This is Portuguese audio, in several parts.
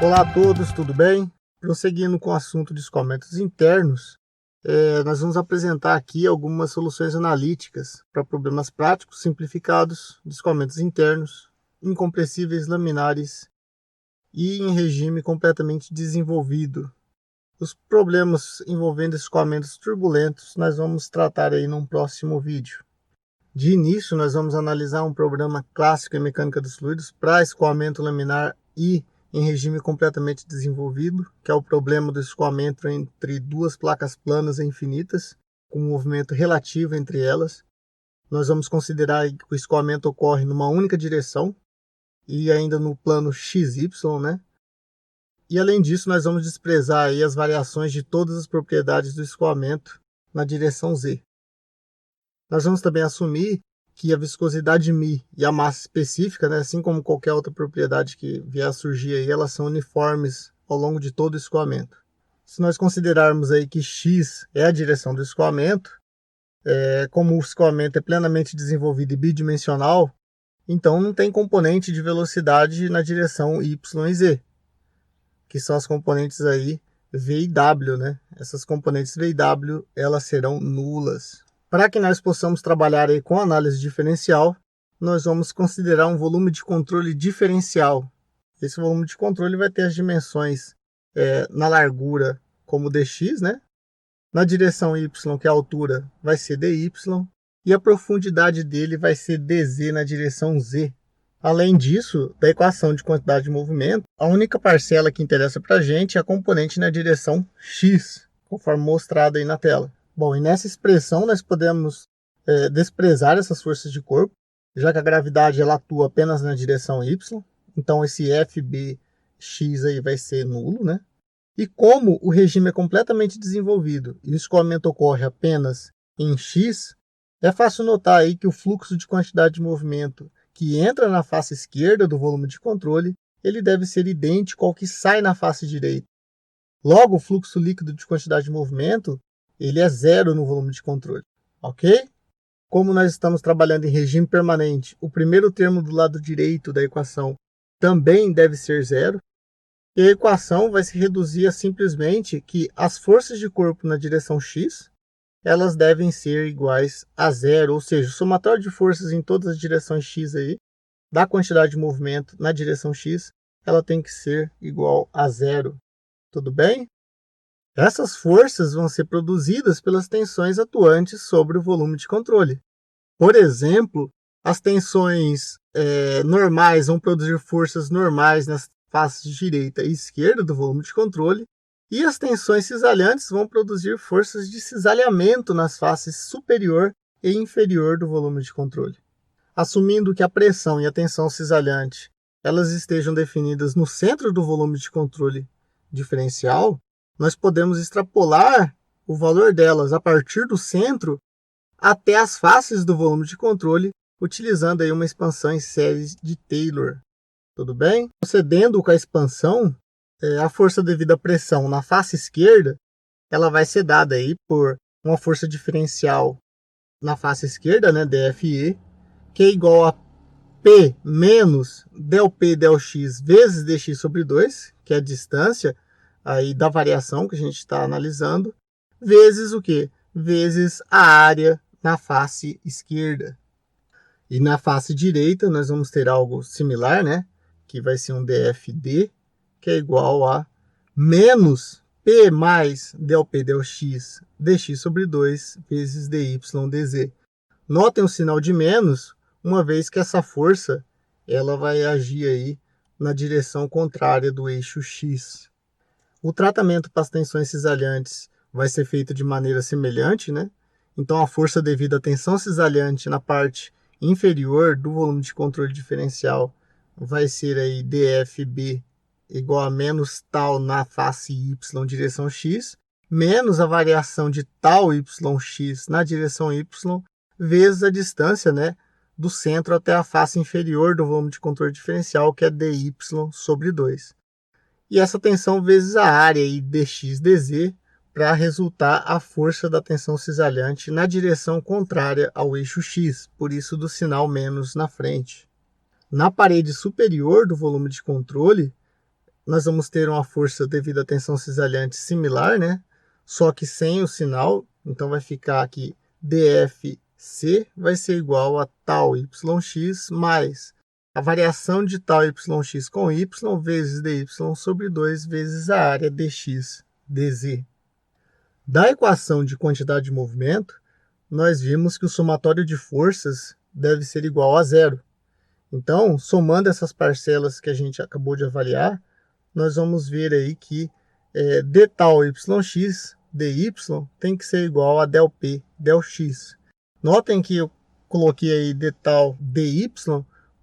Olá a todos, tudo bem? Prosseguindo com o assunto de escoamentos internos, nós vamos apresentar aqui algumas soluções analíticas para problemas práticos simplificados de escoamentos internos, incompressíveis laminares e em regime completamente desenvolvido. Os problemas envolvendo escoamentos turbulentos nós vamos tratar aí num próximo vídeo. De início, nós vamos analisar um problema clássico em mecânica dos fluidos para escoamento laminar e em regime completamente desenvolvido, que é o problema do escoamento entre duas placas planas e infinitas, com um movimento relativo entre elas. Nós vamos considerar que o escoamento ocorre numa única direção e ainda no plano XY, né? E além disso, nós vamos desprezar aí as variações de todas as propriedades do escoamento na direção Z. Nós vamos também assumir que a viscosidade μ e a massa específica, né, assim como qualquer outra propriedade que vier a surgir aí, elas são uniformes ao longo de todo o escoamento. Se nós considerarmos aí que x é a direção do escoamento, como o escoamento é plenamente desenvolvido e bidimensional, então não tem componente de velocidade na direção y e z, que são as componentes aí v e w, né? Essas componentes v e w, elas serão nulas. Para que nós possamos trabalhar aí com análise diferencial, nós vamos considerar um volume de controle diferencial. Esse volume de controle vai ter as dimensões na largura como dx, né? Na direção y, que é a altura, vai ser dy, e a profundidade dele vai ser dz na direção z. Além disso, da equação de quantidade de movimento, a única parcela que interessa para a gente é a componente na direção x, conforme mostrado aí na tela. Bom, e nessa expressão nós podemos desprezar essas forças de corpo, já que a gravidade ela atua apenas na direção y, então esse FBX aí vai ser nulo, né? E como o regime é completamente desenvolvido e o escoamento ocorre apenas em x, é fácil notar aí que o fluxo de quantidade de movimento que entra na face esquerda do volume de controle, ele deve ser idêntico ao que sai na face direita. Logo, o fluxo líquido de quantidade de movimento ele é zero no volume de controle, ok? Como nós estamos trabalhando em regime permanente, o primeiro termo do lado direito da equação também deve ser zero, e a equação vai se reduzir a simplesmente que as forças de corpo na direção x, elas devem ser iguais a zero, ou seja, o somatório de forças em todas as direções x aí, da quantidade de movimento na direção x, ela tem que ser igual a zero, tudo bem? Essas forças vão ser produzidas pelas tensões atuantes sobre o volume de controle. Por exemplo, as tensões normais vão produzir forças normais nas faces direita e esquerda do volume de controle, e as tensões cisalhantes vão produzir forças de cisalhamento nas faces superior e inferior do volume de controle. Assumindo que a pressão e a tensão cisalhante elas estejam definidas no centro do volume de controle diferencial, nós podemos extrapolar o valor delas a partir do centro até as faces do volume de controle, utilizando aí uma expansão em série de Taylor. Tudo bem? Procedendo com a expansão, a força devido à pressão na face esquerda, ela vai ser dada aí por uma força diferencial na face esquerda, né, DFE, que é igual a P menos ΔP ΔX vezes dx sobre 2, que é a distância aí da variação que a gente está analisando, vezes o quê? Vezes a área na face esquerda. E na face direita nós vamos ter algo similar, né? Que vai ser um DFD, que é igual a menos P mais ΔP ΔX dx sobre 2 vezes dy dz. Notem o sinal de menos, uma vez que essa força ela vai agir aí na direção contrária do eixo x. O tratamento para as tensões cisalhantes vai ser feito de maneira semelhante, né? Então, a força devida à tensão cisalhante na parte inferior do volume de controle diferencial vai ser aí dFB igual a menos tal na face y direção x, menos a variação de tal yx na direção y, vezes a distância, né, do centro até a face inferior do volume de controle diferencial, que é dy sobre 2. E essa tensão vezes a área aí dx dz para resultar a força da tensão cisalhante na direção contrária ao eixo x, por isso do sinal menos na frente. Na parede superior do volume de controle, nós vamos ter uma força devido à tensão cisalhante similar, né? Só que sem o sinal, então vai ficar aqui dFc vai ser igual a tal yx mais a variação de tal yx com y vezes dy sobre 2 vezes a área dx dz. Da equação de quantidade de movimento, nós vimos que o somatório de forças deve ser igual a zero. Então, somando essas parcelas que a gente acabou de avaliar, nós vamos ver aí que d tal yx, dy, tem que ser igual a del p, del x. Notem que eu coloquei aí d tal dy,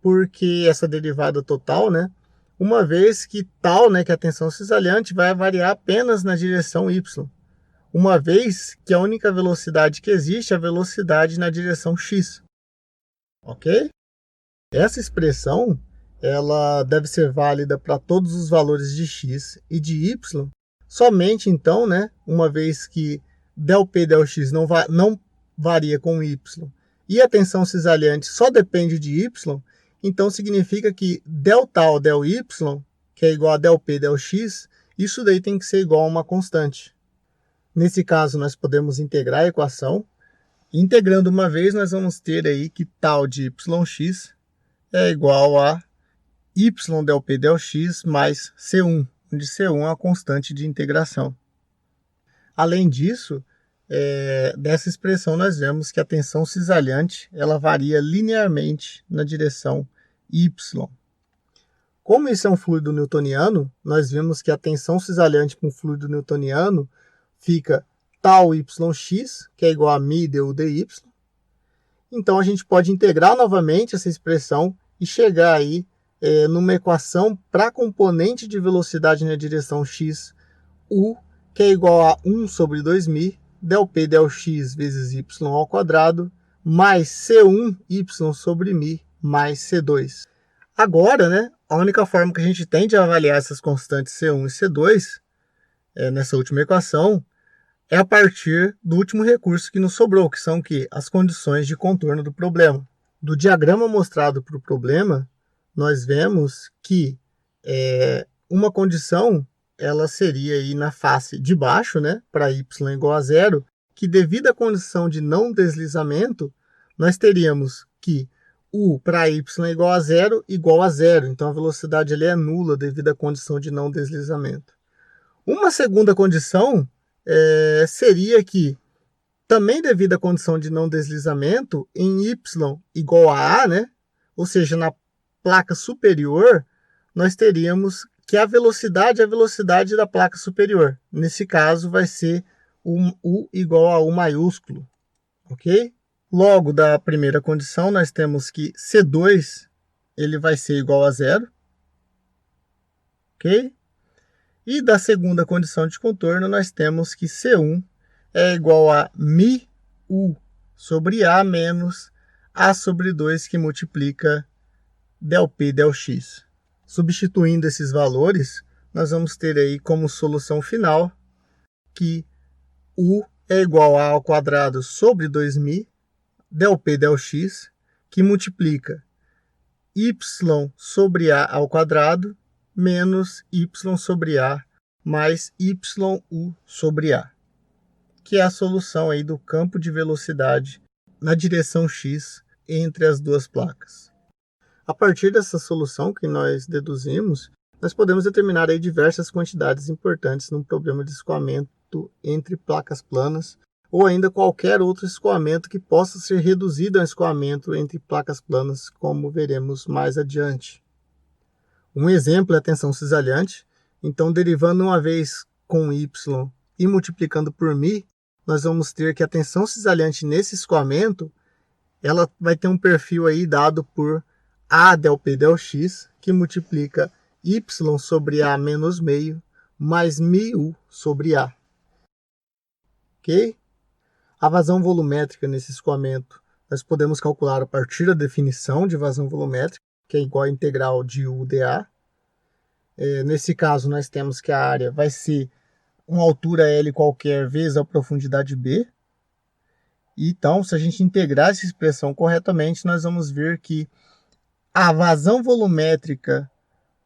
porque essa derivada total, né? Uma vez que tal, né, que a tensão cisalhante vai variar apenas na direção y. Uma vez que a única velocidade que existe é a velocidade na direção x. Ok? Essa expressão ela deve ser válida para todos os valores de x e de y, somente então, né, uma vez que del p del x não varia com y e a tensão cisalhante só depende de y, então significa que del tal del y, que é igual a del p del x, isso daí tem que ser igual a uma constante. Nesse caso, nós podemos integrar a equação. Integrando uma vez, nós vamos ter aí que tal de yx é igual a y del p del x mais C1, onde C1 é a constante de integração. Além disso, dessa expressão nós vemos que a tensão cisalhante ela varia linearmente na direção y. Como isso é um fluido newtoniano, nós vimos que a tensão cisalhante com fluido newtoniano fica tal yx, que é igual a μ du dy. Então a gente pode integrar novamente essa expressão e chegar aí numa equação para componente de velocidade na direção x, u, que é igual a 1 sobre 2μ, del p del x vezes y ao quadrado, mais C1y sobre μ, mais C2. Agora, né, a única forma que a gente tem de avaliar essas constantes C1 e C2, nessa última equação, é a partir do último recurso que nos sobrou, que são as condições de contorno do problema. Do diagrama mostrado para o problema, nós vemos que uma condição ela seria aí na face de baixo, né, para y igual a zero, que devido à condição de não deslizamento, nós teríamos que u para y igual a zero, igual a zero. Então a velocidade ali é nula devido à condição de não deslizamento. Uma segunda condição seria que, também devido à condição de não deslizamento, em y igual a A, né? Ou seja, na placa superior, nós teríamos que a velocidade é a velocidade da placa superior. Nesse caso, vai ser U igual a U maiúsculo. Ok? Logo, da primeira condição, nós temos que C2 ele vai ser igual a zero. Ok? E da segunda condição de contorno, nós temos que C1 é igual a μu sobre A menos A sobre 2, que multiplica del P del X. Substituindo esses valores, nós vamos ter aí como solução final que U é igual a ao quadrado sobre 2μ, del P del X, que multiplica y sobre A ao quadrado, menos y sobre A mais yu sobre A, que é a solução aí do campo de velocidade na direção x entre as duas placas. A partir dessa solução que nós deduzimos, nós podemos determinar aí diversas quantidades importantes num problema de escoamento entre placas planas ou ainda qualquer outro escoamento que possa ser reduzido a escoamento entre placas planas, como veremos mais adiante. Um exemplo é a tensão cisalhante. Então, derivando uma vez com y e multiplicando por μ, nós vamos ter que a tensão cisalhante nesse escoamento, ela vai ter um perfil aí dado por A del P del X, que multiplica y sobre A menos meio, mais μu sobre A. Ok? A vazão volumétrica nesse escoamento, nós podemos calcular a partir da definição de vazão volumétrica, que é igual a integral de U dA. Nesse caso, nós temos que a área vai ser uma altura L qualquer vezes a profundidade B. Então, se a gente integrar essa expressão corretamente, nós vamos ver que a vazão volumétrica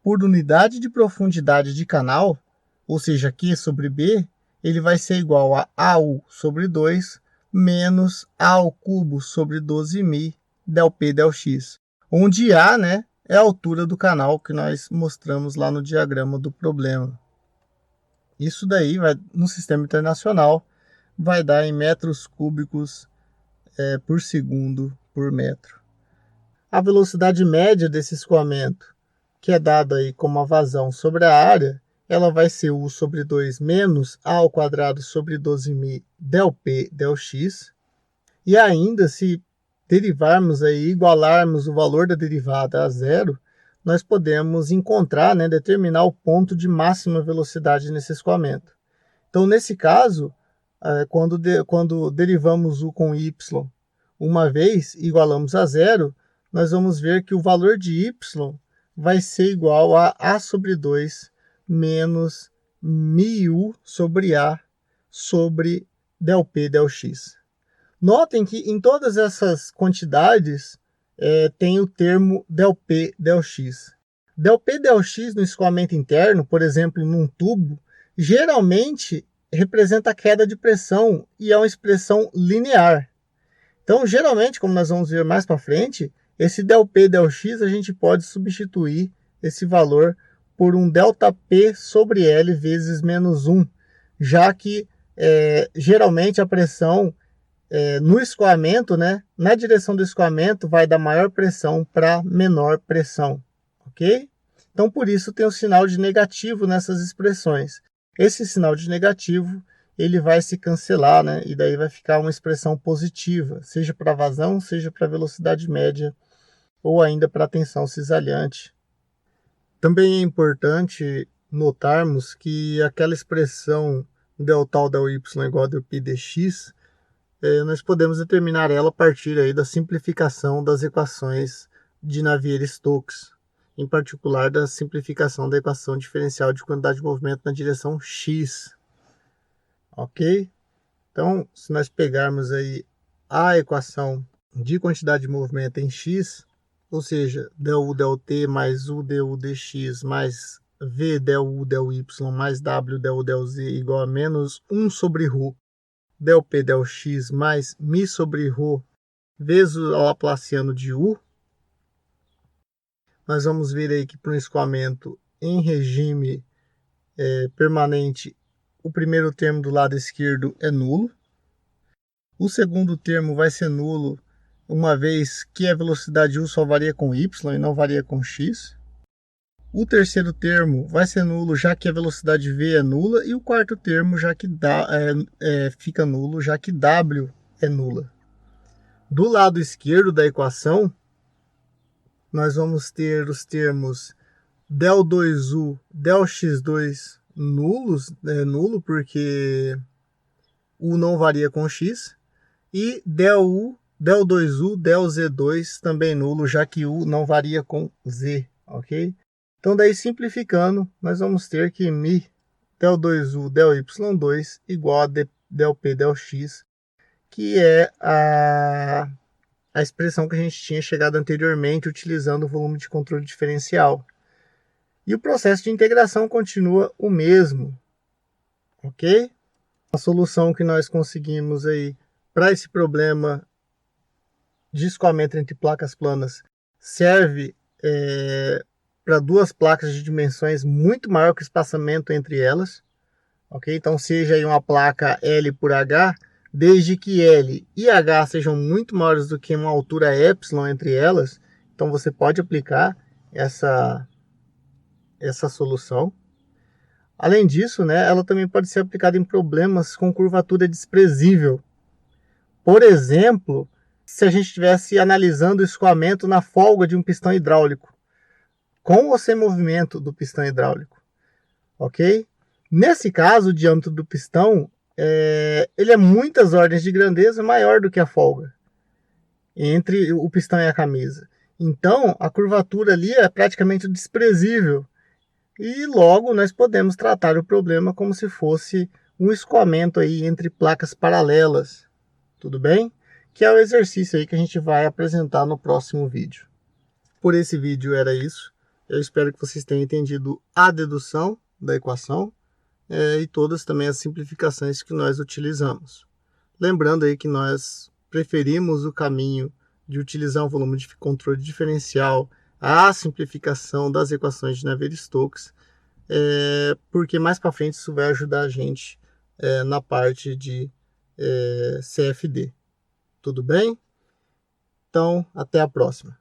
por unidade de profundidade de canal, ou seja, Q sobre B, ele vai ser igual a AU sobre 2 menos A ao cubo sobre 12μ del P del X, onde A, né, é a altura do canal que nós mostramos lá no diagrama do problema. Isso daí, no sistema internacional, vai dar em metros cúbicos por segundo por metro. A velocidade média desse escoamento, que é dada aí como a vazão sobre a área, ela vai ser U sobre 2 menos A ao quadrado sobre 12μ del P del X. E ainda, se derivarmos aí, igualarmos o valor da derivada a zero, nós podemos encontrar, né, determinar o ponto de máxima velocidade nesse escoamento. Então, nesse caso, quando derivamos U com Y uma vez e igualamos a zero, nós vamos ver que o valor de Y vai ser igual a A sobre 2 menos μU sobre A sobre del P del X. Notem que em todas essas quantidades tem o termo del P del X. Del P del X no escoamento interno, por exemplo, num tubo, geralmente representa a queda de pressão e é uma expressão linear. Então, geralmente, como nós vamos ver mais para frente, esse del P del X a gente pode substituir esse valor por um ΔP sobre L vezes menos 1, já que geralmente a pressão no escoamento, né, na direção do escoamento, vai da maior pressão para menor pressão, ok? Então, por isso tem o sinal de negativo nessas expressões. Esse sinal de negativo, ele vai se cancelar, né, e daí vai ficar uma expressão positiva, seja para a vazão, seja para a velocidade média, ou ainda para a tensão cisalhante. Também é importante notarmos que aquela expressão del tal del y igual a del pi dx, nós podemos determinar ela a partir aí da simplificação das equações de Navier-Stokes, em particular da simplificação da equação diferencial de quantidade de movimento na direção x. Ok? Então, se nós pegarmos aí a equação de quantidade de movimento em x, ou seja, del U del t mais U du dx mais V del U del y mais W del U del z igual a menos 1 sobre ρ del P del X mais μ sobre ρ vezes o laplaciano de U. Nós vamos ver aí que para um escoamento em regime permanente, o primeiro termo do lado esquerdo é nulo. O segundo termo vai ser nulo, uma vez que a velocidade U só varia com Y e não varia com X. O terceiro termo vai ser nulo, já que a velocidade V é nula. E o quarto termo já que fica nulo, já que W é nula. Do lado esquerdo da equação, nós vamos ter os termos del 2U, del x2 nulos, nulo porque U não varia com X. E del 2U, del Z2 também nulo, já que U não varia com Z, ok? Então, daí simplificando, nós vamos ter que μ del 2U del y2 igual a del P del X, que é a expressão que a gente tinha chegado anteriormente utilizando o volume de controle diferencial. E o processo de integração continua o mesmo, ok? A solução que nós conseguimos aí para esse problema de escoamento entre placas planas serve para duas placas de dimensões muito maior que o espaçamento entre elas, ok? Então, seja aí uma placa L por H, desde que L e H sejam muito maiores do que uma altura epsilon entre elas, então você pode aplicar essa solução. Além disso, né, ela também pode ser aplicada em problemas com curvatura desprezível. Por exemplo, se a gente estivesse analisando o escoamento na folga de um pistão hidráulico, com ou sem movimento do pistão hidráulico, ok? Nesse caso, o diâmetro do pistão ele é muitas ordens de grandeza maior do que a folga entre o pistão e a camisa. Então, a curvatura ali é praticamente desprezível e logo nós podemos tratar o problema como se fosse um escoamento aí entre placas paralelas, tudo bem? Que é o exercício aí que a gente vai apresentar no próximo vídeo. Por esse vídeo era isso. Eu espero que vocês tenham entendido a dedução da equação e todas também as simplificações que nós utilizamos. Lembrando aí que nós preferimos o caminho de utilizar um volume de controle diferencial à simplificação das equações de Navier-Stokes, porque mais para frente isso vai ajudar a gente na parte de CFD. Tudo bem? Então, até a próxima.